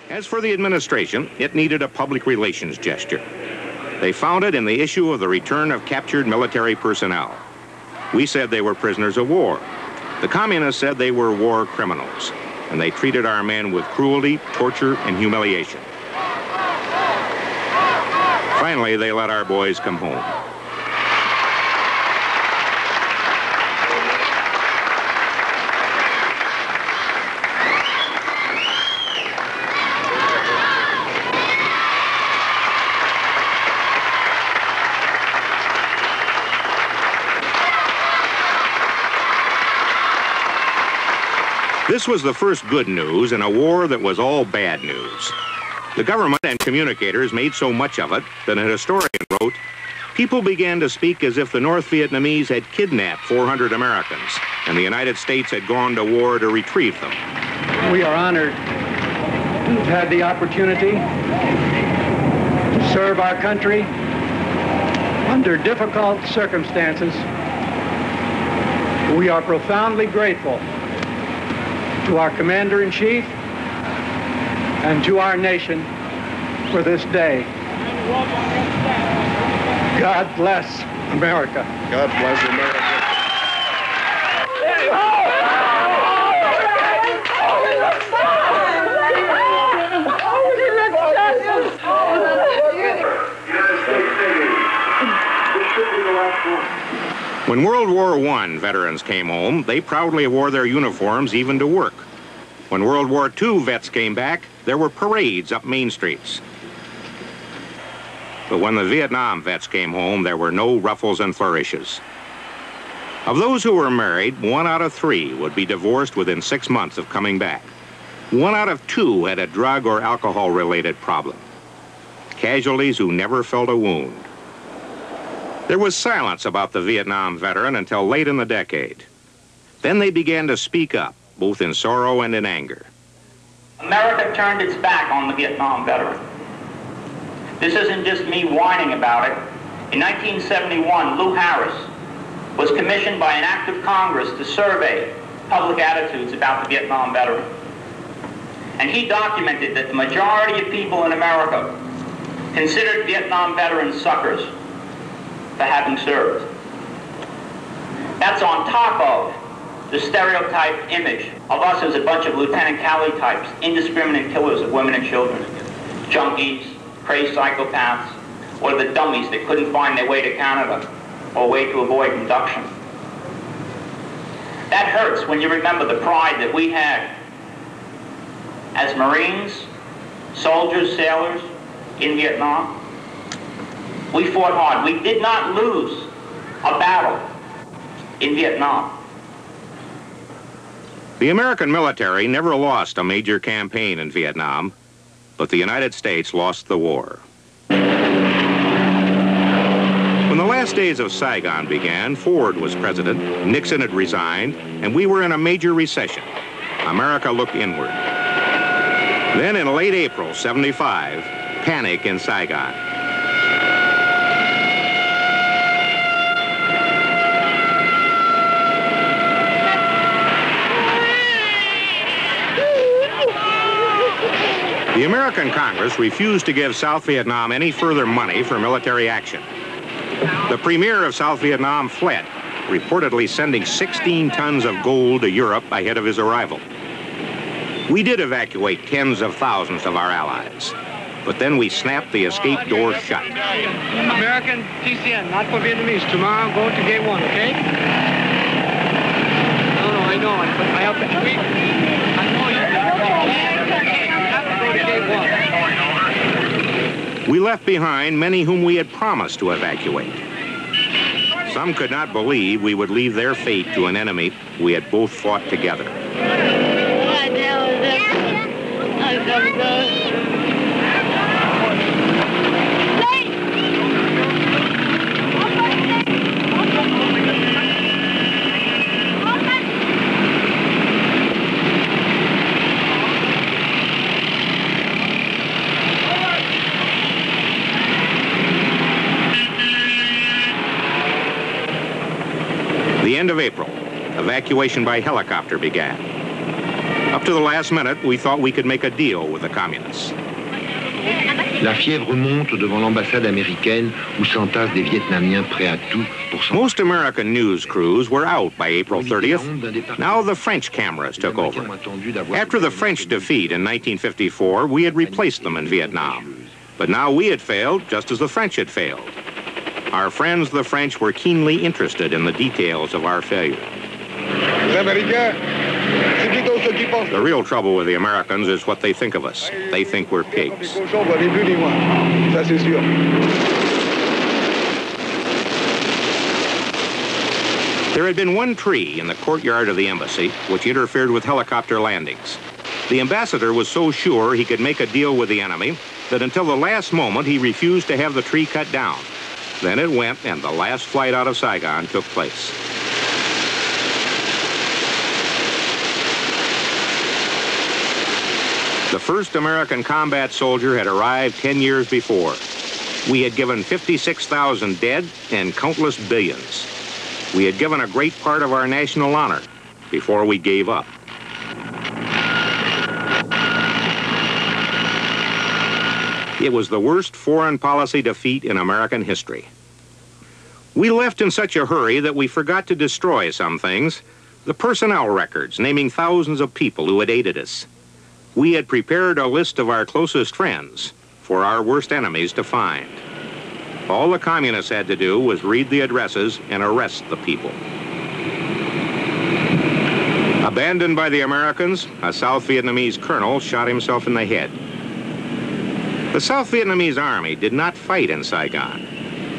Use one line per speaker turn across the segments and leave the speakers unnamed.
As for the administration, it needed a public relations gesture. They found it in the issue of the return of captured military personnel. We said they were prisoners of war. The communists said they were war criminals, and they treated our men with cruelty, torture, and humiliation. Finally, they let our boys come home. This was the first good news in a war that was all bad news. The government and communicators made so much of it that an historian wrote, "People began to speak as if the North Vietnamese had kidnapped 400 Americans, and the United States had gone to war to retrieve them."
We are honored to have had the opportunity to serve our country under difficult circumstances. We are profoundly grateful to our Commander-in-Chief and to our nation for this day. God bless America.
God bless America.
When World War I veterans came home, they proudly wore their uniforms even to work. When World War II vets came back, there were parades up main streets. But when the Vietnam vets came home, there were no ruffles and flourishes. Of those who were married, 1 out of 3 would be divorced within 6 months of coming back. 1 out of 2 had a drug or alcohol-related problem. Casualties who never felt a wound. There was silence about the Vietnam veteran until late in the decade. Then they began to speak up, both in sorrow and in anger.
America turned its back on the Vietnam veteran. This isn't just me whining about it. In 1971, Lou Harris was commissioned by an act of Congress to survey public attitudes about the Vietnam veteran. And he documented that the majority of people in America considered Vietnam veterans suckers for having served. That's on top of the stereotyped image of us as a bunch of Lieutenant Calley types, indiscriminate killers of women and children, junkies, crazed psychopaths, or the dummies that couldn't find their way to Canada or a way to avoid induction. That hurts when you remember the pride that we had as Marines, soldiers, sailors in Vietnam. We fought hard. We did not lose a battle in Vietnam.
The American military never lost a major campaign in Vietnam, but the United States lost the war. When the last days of Saigon began, Ford was president, Nixon had resigned, and we were in a major recession. America looked inward. Then in late April '75, panic in Saigon. The American Congress refused to give South Vietnam any further money for military action. The premier of South Vietnam fled, reportedly sending 16 tons of gold to Europe ahead of his arrival. We did evacuate tens of thousands of our allies, but then we snapped the escape door shut.
American TCN, not for Vietnamese. Tomorrow, go to gate 1, okay? No, I know. I have to tweet. I know you have to go to gate 1.
We left behind many whom we had promised to evacuate. Some could not believe we would leave their fate to an enemy we had both fought together. The end of April, evacuation by helicopter began. Up to to the last minute, we thought we could make a deal with the communists.
La fièvre monte devant l'ambassade américaine où s'entassent des Vietnamiens prêts à tout pour s'en...
Most American news crews were out by April 30th. Now the French cameras took over. After the French defeat in 1954, we had replaced them in Vietnam. But now we had failed just as the French had failed. Our friends, the French, were keenly interested in the details of our failure. The real trouble with the Americans is what they think of us. They think we're pigs. There had been one tree in the courtyard of the embassy which interfered with helicopter landings. The ambassador was so sure he could make a deal with the enemy that until the last moment he refused to have the tree cut down. Then it went, and the last flight out of Saigon took place. The first American combat soldier had arrived 10 years before. We had given 56,000 dead and countless billions. We had given a great part of our national honor before we gave up. It was the worst foreign policy defeat in American history. We left in such a hurry that we forgot to destroy some things. The personnel records naming thousands of people who had aided us. We had prepared a list of our closest friends for our worst enemies to find. All the communists had to do was read the addresses and arrest the people. Abandoned by the Americans, a South Vietnamese colonel shot himself in the head. The South Vietnamese army did not fight in Saigon.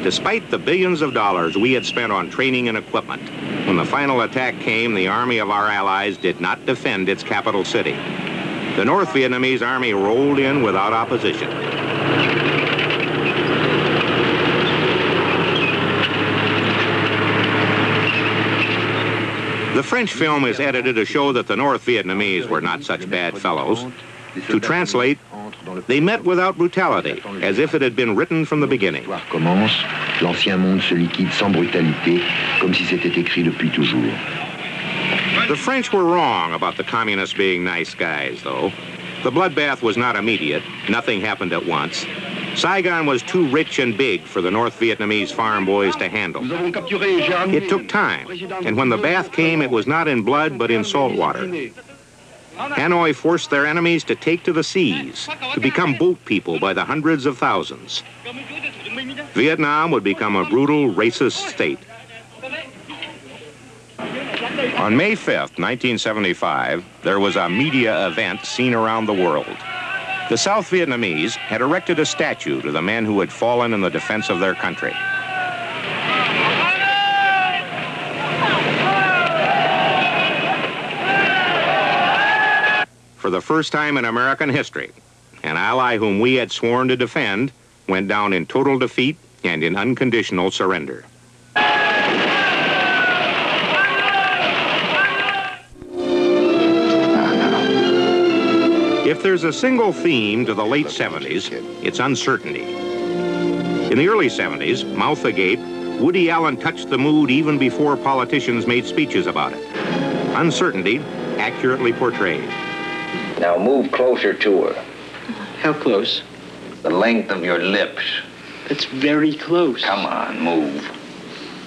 Despite the billions of dollars we had spent on training and equipment, when the final attack came, the army of our allies did not defend its capital city. The North Vietnamese army rolled in without opposition. The French film is edited to show that the North Vietnamese were not such bad fellows. To translate, they met without brutality, as if it had been written from the beginning.
L'ancien monde se liquide sans brutalité, comme si c'était écrit depuis toujours.
The French were wrong about the communists being nice guys, though. The bloodbath was not immediate. Nothing happened at once. Saigon was too rich and big for the North Vietnamese farm boys to handle. It took time, and when the bath came, it was not in blood, but in salt water. Hanoi forced their enemies to take to the seas, to become boat people by the hundreds of thousands. Vietnam would become a brutal, racist state. On May 5th, 1975, there was a media event seen around the world. The South Vietnamese had erected a statue to the men who had fallen in the defense of their country. For the first time in American history, an ally whom we had sworn to defend went down in total defeat and in unconditional surrender. If there's a single theme to the late 70s, it's uncertainty. In the early 70s, Watergate, Woody Allen touched the mood even before politicians made speeches about it. Uncertainty accurately portrayed.
Now move closer to her.
How close?
The length of your lips.
That's very close.
Come on, move.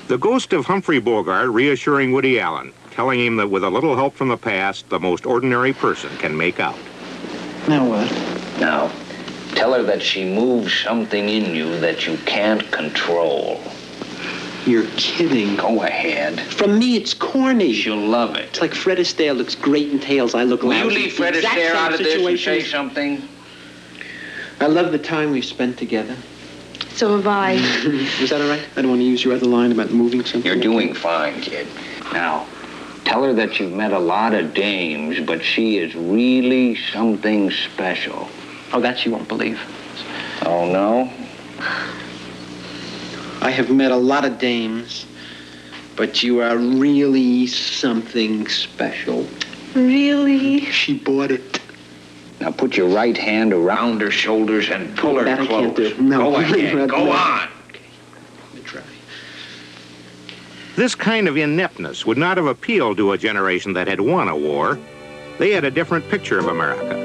The ghost of Humphrey Bogart reassuring Woody Allen, telling him that with a little help from the past, the most ordinary person can make out.
Now what?
Now, tell her that she moves something in you that you can't control.
You're kidding.
Go ahead.
From me, it's corny.
She'll love it.
It's like Fred Astaire looks great in Tails. I look
Will
lousy.
you leave Fred Astaire out of this and say something?
I love the time we've spent together.
So have I.
Was that all right? I don't want to use your other line about moving something.
You're doing fine, kid. Now, tell her that you've met a lot of dames, but she is really something special.
Oh, that she won't believe.
Oh, no?
I have met a lot of dames, but you are really something special.
Really?
She bought it.
Now put your right hand around her shoulders and pull her
That I
close.
can't do. No.
Go ahead. Go on.
Okay. Let me try.
This kind of ineptness would not have appealed to a generation that had won a war. They had a different picture of America.